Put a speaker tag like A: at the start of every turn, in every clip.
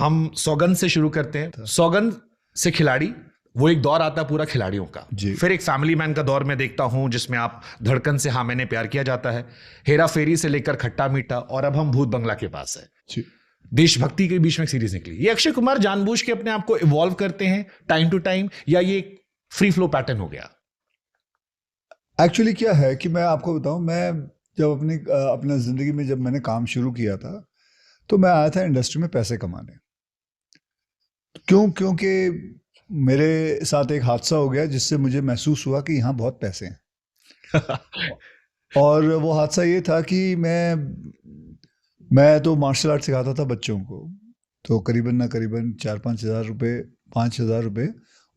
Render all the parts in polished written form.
A: हम सौगंध से शुरू करते हैं। सौगंध से खिलाड़ी, वो एक दौर आता है पूरा खिलाड़ियों का। फिर एक फैमिली मैन का दौर मैं देखता हूं जिसमें आप धड़कन से हाँ मैंने प्यार किया जाता है, हेरा फेरी से लेकर खट्टा मीठा, और अब हम भूत बंगला के पास है। देशभक्ति के बीच में एक सीरीज निकली। ये अक्षय कुमार जानबूझ के अपने आप को इवॉल्व करते हैं टाइम टू टाइम, या ये फ्री फ्लो पैटर्न हो गया?
B: एक्चुअली क्या है कि मैं आपको बताऊं, मैं जब अपने जिंदगी में जब मैंने काम शुरू किया था तो मैं आया था इंडस्ट्री में पैसे कमाने। क्योंकि मेरे साथ एक हादसा हो गया जिससे मुझे महसूस हुआ कि यहाँ बहुत पैसे हैं। और वो हादसा ये था कि मैं तो मार्शल आर्ट सिखाता था बच्चों को, तो करीबन ना करीबन 4-5 हज़ार रुपये, 5,000 रुपये,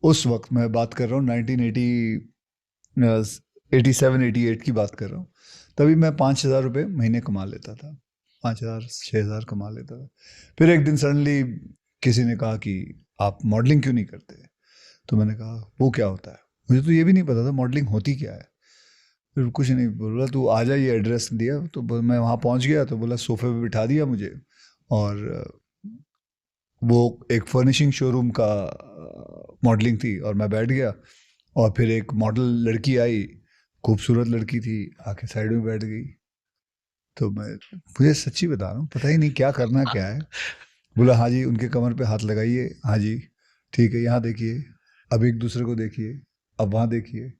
B: उस वक्त मैं बात कर रहा हूँ 1987-88 की बात कर रहा हूँ, तभी मैं 5,000 रुपये महीने कमा लेता था, 5,000-6,000 कमा लेता था। फिर एक दिन सडनली किसी ने कहा कि आप मॉडलिंग क्यों नहीं करते? तो मैंने कहा वो क्या होता है, मुझे तो ये भी नहीं पता था मॉडलिंग होती क्या है। फिर कुछ नहीं, बोला तू आ जा, ये एड्रेस दिया, तो मैं वहाँ पहुँच गया, तो बोला सोफे पे बिठा दिया मुझे, और वो एक फर्निशिंग शोरूम का मॉडलिंग थी, और मैं बैठ गया, और फिर एक मॉडल लड़की आई, खूबसूरत लड़की थी, आके साइड में बैठ गई। तो मुझे सच्ची बता रहा हूँ पता ही नहीं क्या करना क्या है। बोला हाँ जी, उनके कमर पे हाथ लगाइए, हाँ जी ठीक है, यहाँ देखिए, अब एक दूसरे को देखिए, अब वहाँ देखिए,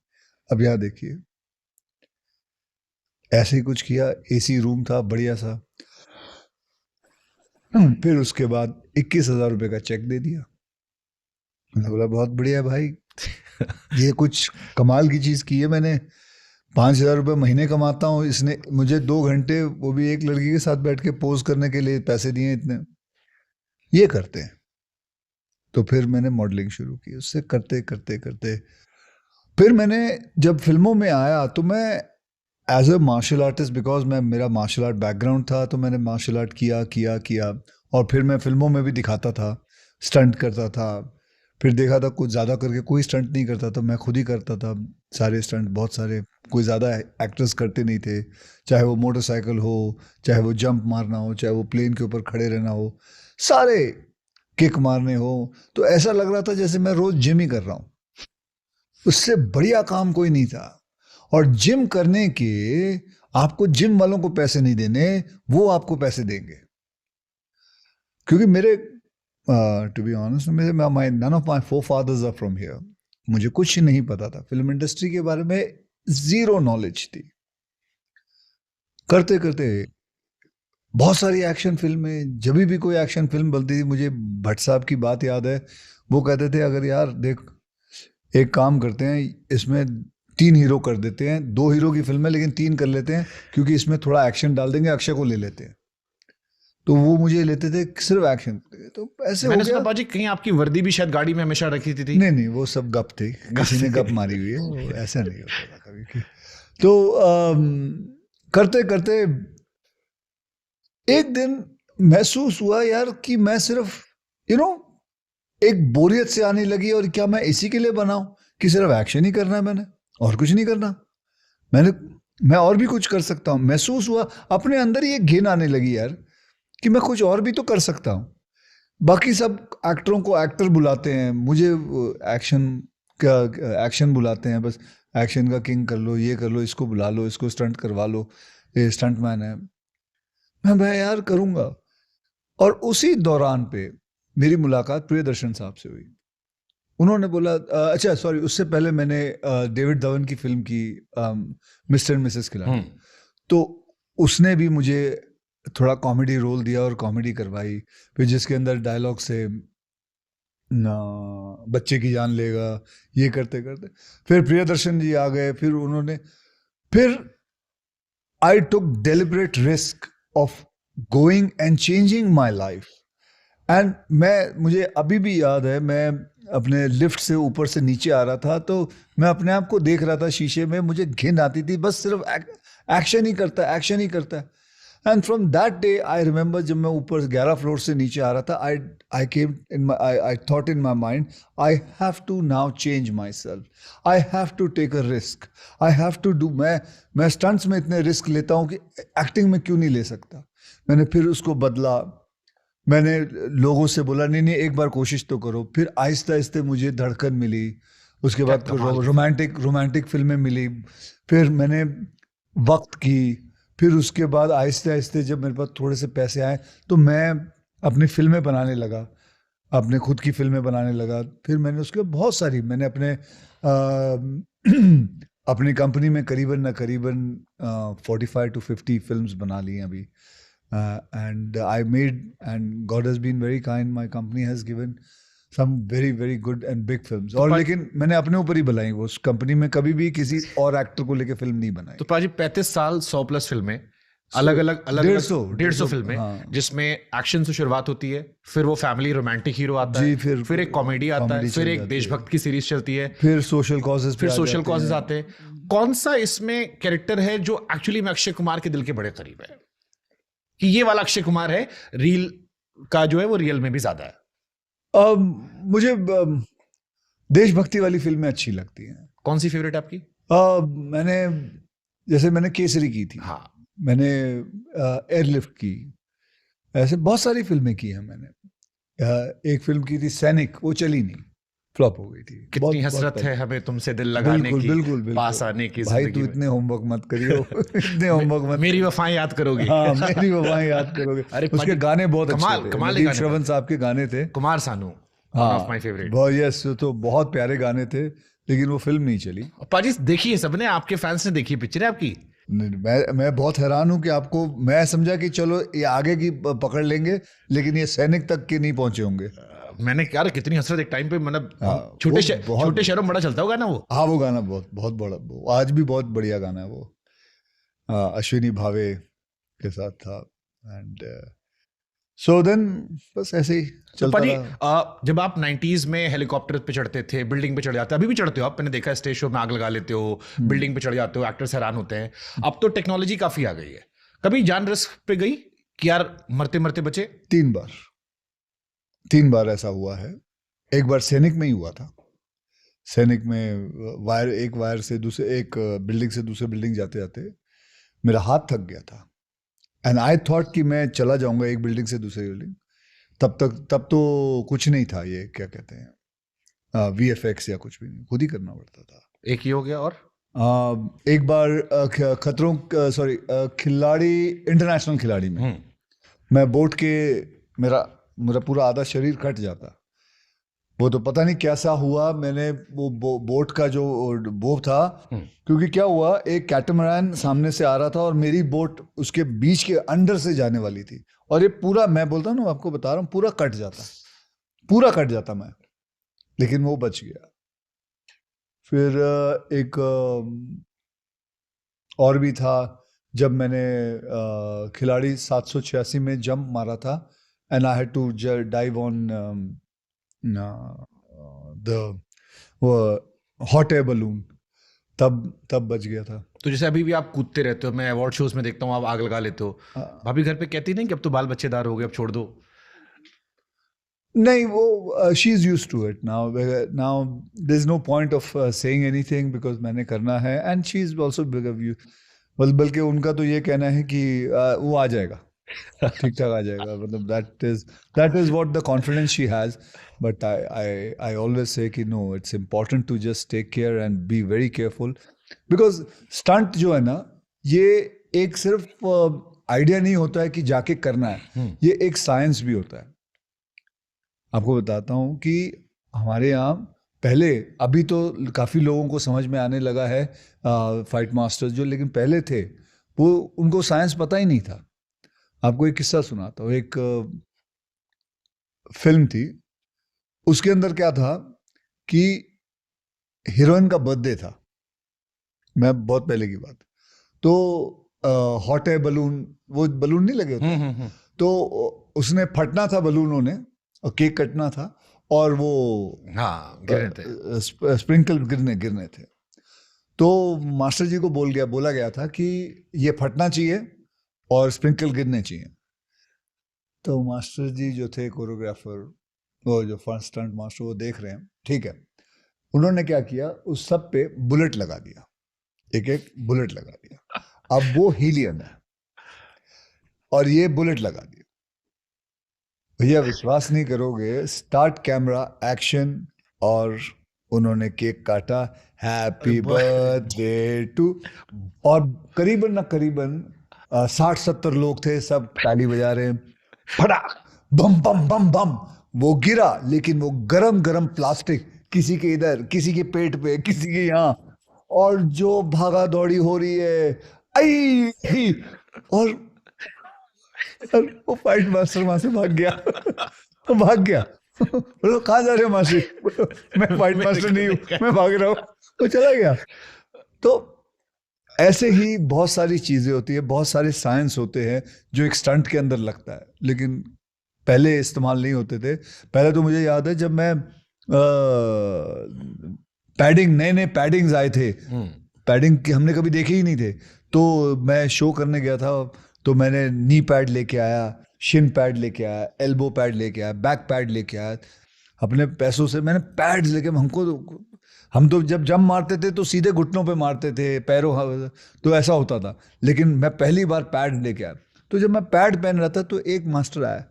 B: अब यहाँ देखिए। ऐसे ही कुछ किया, एसी रूम था बढ़िया सा। फिर उसके बाद 21,000 रुपये का चेक दे दिया। मैंने बोला बहुत बढ़िया भाई, ये कुछ कमाल की चीज़ की है मैंने। 5,000 रुपये महीने कमाता हूँ, इसने मुझे 2 घंटे, वो भी एक लड़की के साथ बैठ के पोज करने के लिए पैसे दिए इतने, ये करते हैं। तो फिर मैंने मॉडलिंग शुरू की, उससे करते करते करते फिर मैंने जब फिल्मों में आया तो मैं as a martial artist, because मेरा मार्शल आर्ट बैकग्राउंड था, तो मैंने मार्शल आर्ट किया, और फिर मैं फिल्मों में भी दिखाता था, स्टंट करता था। फिर देखा था कुछ ज़्यादा करके कोई स्टंट नहीं करता था, मैं खुद ही करता था सारे स्टंट, बहुत सारे, कोई ज़्यादा एक्टर्स करते नहीं थे। चाहे वो मोटरसाइकिल हो, चाहे वो जंप मारना हो, चाहे वो प्लेन के ऊपर खड़े रहना हो, सारे किक मारने हो, तो ऐसा लग रहा था जैसे मैं रोज़ जिम ही कर रहा हूँ। उससे बढ़िया काम कोई नहीं था। और जिम करने के, आपको जिम वालों को पैसे नहीं देने, वो आपको पैसे देंगे। क्योंकि मेरे to be honest, none of my forefathers are from here. मुझे कुछ नहीं पता था फिल्म इंडस्ट्री के बारे में, जीरो नॉलेज थी। करते करते बहुत सारी एक्शन फिल्में, जब भी कोई एक्शन फिल्म बनती थी, मुझे भट्ट साहब की बात याद है, वो कहते थे अगर यार देख एक काम करते हैं, इसमें 3 हीरो कर देते हैं, 2 हीरो की फिल्म है लेकिन 3 कर लेते हैं, क्योंकि इसमें थोड़ा एक्शन डाल देंगे, अक्षय को ले लेते हैं। तो वो मुझे लेते थे सिर्फ एक्शन। तो ऐसे
A: मैंने
B: हो
A: सुना
B: गया।
A: बाजी कहीं आपकी वर्दी भी शायद गाड़ी में हमेशा रखी थी।
B: नहीं, वो सब गप थे, किसी ने गप मारी हुई है, ऐसा नहीं होता था कभी। तो करते करते एक दिन महसूस हुआ यार कि मैं सिर्फ एक बोरियत से आने लगी, और क्या मैं इसी के लिए बनाऊं कि सिर्फ एक्शन ही करना है, मैंने और कुछ नहीं करना, मैं और भी कुछ कर सकता हूं। महसूस हुआ अपने अंदर ही एक घिन आने लगी यार कि मैं कुछ और भी तो कर सकता हूं। बाकी सब एक्टरों को एक्टर बुलाते हैं, मुझे एक्शन बुलाते हैं, बस एक्शन का किंग कर लो, ये कर लो, इसको बुला लो, इसको स्टंट करवा लो, ये स्टंट मैन है, मैं यार करूंगा। और उसी दौरान पे मेरी मुलाकात प्रियदर्शन साहब से हुई। उन्होंने बोला अच्छा सॉरी, उससे पहले मैंने डेविड धवन की फिल्म की, मिस्टर एंड मिसेस खिलाड़ी, तो उसने भी मुझे थोड़ा कॉमेडी रोल दिया और कॉमेडी करवाई, फिर जिसके अंदर डायलॉग से ना बच्चे की जान लेगा, ये करते करते फिर प्रियदर्शन जी आ गए। फिर I took deliberate risk of going and changing my life. And मुझे अभी भी याद है, मैं अपने लिफ्ट से ऊपर से नीचे आ रहा था, तो मैं अपने आप को देख रहा था शीशे में, मुझे घिन आती थी, बस सिर्फ एक्शन ही करता है। And from that day I remember, जब मैं ऊपर 11 फ्लोर से नीचे आ रहा था, I thought in my mind, I have to now change myself, I have to take a risk, I have to do. मैं स्टंट्स में इतने रिस्क लेता हूँ कि एक्टिंग में क्यों नहीं ले सकता। मैंने फिर उसको बदला, मैंने लोगों से बोला नहीं एक बार कोशिश तो करो, फिर आहिस्ता आहिस्ता मुझे धड़कन मिली, उसके बाद रोमांटिक फिल्में मिली, फिर मैंने वक्त की, फिर उसके बाद आहिस्ते आहिस्ते जब मेरे पास थोड़े से पैसे आए तो मैं अपनी फिल्में बनाने लगा, अपने खुद की फिल्में बनाने लगा। फिर मैंने उसके बहुत सारी मैंने अपनी कंपनी में करीबन 45 to 50 फिल्म्स बना ली हैं अभी। And I made and God has been very kind, my company has given some very very good and big films। और लेकिन मैंने अपने ऊपर ही बनाई, वो उस कंपनी में कभी भी किसी और एक्टर को लेके फिल्म नहीं बनाई।
A: तो पाजी 35 साल 100+ फिल्में, अलग अलग 150 फिल्में,
B: हाँ।
A: जिसमें एक्शन से शुरुआत होती है, फिर वो फैमिली रोमांटिक हीरो आता है, फिर एक कॉमेडी आता है, फिर एक देशभक्त की सीरीज चलती है,
B: फिर सोशल कॉजेज
A: आते हैं। कौन सा इसमें कैरेक्टर है जो एक्चुअली में अक्षय कुमार के दिल के बड़े करीब है, कि ये वाला अक्षय कुमार है, रील का जो है वो रियल में भी ज्यादा है?
B: मुझे देशभक्ति वाली फिल्में अच्छी लगती हैं।
A: कौन सी फेवरेट आपकी?
B: मैंने केसरी की थी,
A: हाँ,
B: मैंने एयरलिफ्ट की, ऐसे बहुत सारी फिल्में की हैं मैंने। एक फिल्म की थी सैनिक, वो चली नहीं, फ्लॉप हो गई थी।
A: कितनी हसरत है हमें तुमसे दिल लगाने की,
B: बिल्कुल
A: पास आने की।
B: भाई तू इतने होमवर्क मत करियो इतने होमवर्क मत।
A: मेरी वफाएं याद करोगे?
B: हाँ, मेरी वफाएं याद करोगे। अरे उसके गाने बहुत अच्छे थे, नदीम श्रवण साहब के गाने थे।
A: Kumar Sanu, one of my favourite.
B: Yes, तो बहुत प्यारे गाने थे, लेकिन वो फिल्म नहीं चली।
A: पाजी देखिए, सबने, आपके फैंस ने देखी पिक्चर है आपकी?
B: मैं बहुत हैरान हूं कि आपको, मैं समझा कि चलो ये आगे की पकड़ लेंगे, लेकिन ये सैनिक तक के नहीं पहुंचे होंगे।
A: मैंने क्या, कितनी हसरत एक टाइम पे, मतलब छोटे शहरों में बड़ा चलता होगा ना वो।
B: हाँ, वो गाना बहुत बड़ा, आज भी बहुत बढ़िया गाना है वो। अश्विनी भावे के साथ था। एंड सो देन बस ऐसे ही चलता रहा।
A: जब आप 90s में हेलीकॉप्टर पे चढ़ते थे, बिल्डिंग पे चढ़ जाते, अभी भी चढ़ते हो आप, मैंने देखा स्टेज शो में आग लगा लेते हो, बिल्डिंग पे चढ़ जाते हो, एक्टर्स हैरान होते हैं। अब तो टेक्नोलॉजी काफी आ गई है, कभी जान रिस्क पे गई कि यार मरते मरते बचे?
B: 3 बार ऐसा हुआ है। एक बार सैनिक में ही हुआ था। सैनिक में एक वायर से एक बिल्डिंग से दूसरे बिल्डिंग जाते जाते मेरा हाथ थक गया था, एंड आई थॉट कि मैं चला जाऊंगा एक बिल्डिंग से दूसरी बिल्डिंग। तब तो कुछ नहीं था, ये क्या कहते हैं, VFX या कुछ भी नहीं, खुद ही करना पड़ता था।
A: एक ही हो गया। और
B: एक बार खिलाड़ी, इंटरनेशनल खिलाड़ी में मैं बोट के, मेरा पूरा आधा शरीर कट जाता। वो तो पता नहीं कैसा हुआ, मैंने वो बोट का जो बोट था, क्योंकि क्या हुआ, एक कैटमरान सामने से आ रहा था और मेरी बोट उसके बीच के अंदर से जाने वाली थी, और ये पूरा, मैं बोलता हूँ ना, आपको बता रहा हूँ, पूरा कट जाता मैं, लेकिन वो बच गया। फिर एक और भी था, जब मैंने खिलाड़ी 786 में जंप मारा था, and I had to dive on वो हॉट एयर बलून, तब बच गया था।
A: तो जैसे अभी भी आप कूदते रहते हो, मैं अवार्ड शोज में देखता हूँ आप आग लगा लेते हो, भाभी घर पे कहती नहीं कि अब तो बाल बच्चेदार हो गए, अब छोड़ दो?
B: नहीं, वो she is used to it now there is no point of saying anything, because मैंने करना है, एंड शी इज आल्सो बल्कि उनका तो ये कहना है कि वो आ जाएगा, ठीक ठाक आ जाएगा, मतलब that is what the confidence she has, but I always say कि no, it's important to just take care and be very careful, because stunt जो है ना, ये एक सिर्फ आइडिया नहीं होता है कि जाके करना है, ये एक साइंस भी होता है। आपको बताता हूँ कि हमारे यहाँ पहले, अभी तो काफ़ी लोगों को समझ में आने लगा है फाइट मास्टर्स जो, लेकिन पहले थे वो, उनको साइंस पता ही नहीं था। आपको एक किस्सा सुनाता हूँ। एक फिल्म थी, उसके अंदर क्या था कि हीरोइन का बर्थडे था, मैं बहुत पहले की बात, तो हॉट एयर बलून, वो बलून नहीं लगे होते, तो उसने फटना था बलूनों ने, और केक कटना था, और वो
A: गिरने थे,
B: स्प्रिंकल गिरने थे। तो मास्टर जी को बोला गया था कि ये फटना चाहिए और स्प्रिंकल गिरने चाहिए। तो मास्टर जी जो थे कोरियोग्राफर, वो जो फर्स्ट स्टंट मास्टर, वो देख रहे हैं, ठीक है, उन्होंने क्या किया, उस सब पे बुलेट लगा दिया, एक बुलेट लगा दिया। अब वो हीलियम है और ये बुलेट लगा दिया, भैया विश्वास नहीं करोगे, स्टार्ट कैमरा एक्शन और उन्होंने केक काटा, हैप्पी बर्थडे टू, और करीबन ना करीबन 60-70 लोग थे, सब ताली बजा रहे हैं, फटाक बम बम बम बम, वो गिरा, लेकिन वो गरम गरम प्लास्टिक किसी के इधर, किसी के पेट पे, किसी के यहाँ, और जो भागा दौड़ी हो रही है, आई, और वो फाइट मास्टर वहां से भाग गया। वो भाग गया। बोलो कहाँ जा रहे हो मास्टर? मैं फाइट मास्टर नहीं हूँ, मैं भाग रहा हूँ। वो चला गया। तो ऐसे ही बहुत सारी चीजें होती है, बहुत सारे साइंस होते हैं जो एक स्टंट के अंदर लगता है, लेकिन पहले इस्तेमाल नहीं होते थे। पहले तो मुझे याद है जब मैं पैडिंग, नए नए पैडिंग्स आए थे, पैडिंग की हमने कभी देखे ही नहीं थे, तो मैं शो करने गया था, तो मैंने नी पैड लेके आया, शिन पैड लेके आया, एल्बो पैड लेके आया, बैक पैड लेके आया, अपने पैसों से मैंने पैड्स लेके, हम तो जब जंप मारते थे तो सीधे घुटनों पे मारते थे, पैरों, तो ऐसा होता था, लेकिन मैं पहली बार पैड लेके आया। तो जब मैं पैड पहन रहा था तो एक मास्टर आया,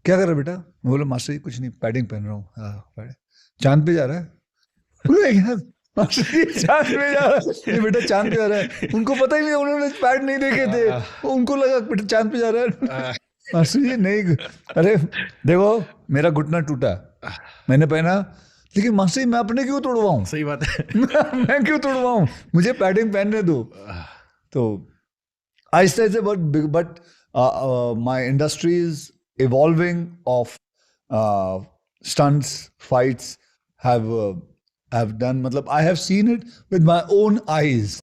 B: क्या कर रहा बेटा? मैं बोला मास्टर जी कुछ नहीं, पैडिंग पहन रहा हूँ। हाँ, चांद पे जा रहा है? बोले यार मास्टर जी चांद पे जा रहा है, ये बेटा चांद पे जा रहा है। उनको पता ही नहीं, उन्होंने पैड नहीं देखे थे, उनको लगा बेटा चांद पे जा रहा है। मास्टर जी नहीं, अरे देखो मेरा घुटना टूटा, मैंने पहना, लेकिन मास्टर जी मैं अपने क्यों तोड़वाऊं?
A: सही बात है।
B: मैं क्यों तोड़वाऊं, मुझे पैडिंग पहनने दो। तो आहिस्ता से, but my industry is evolving of stunts, fights have done, matlab I have seen it with my own eyes.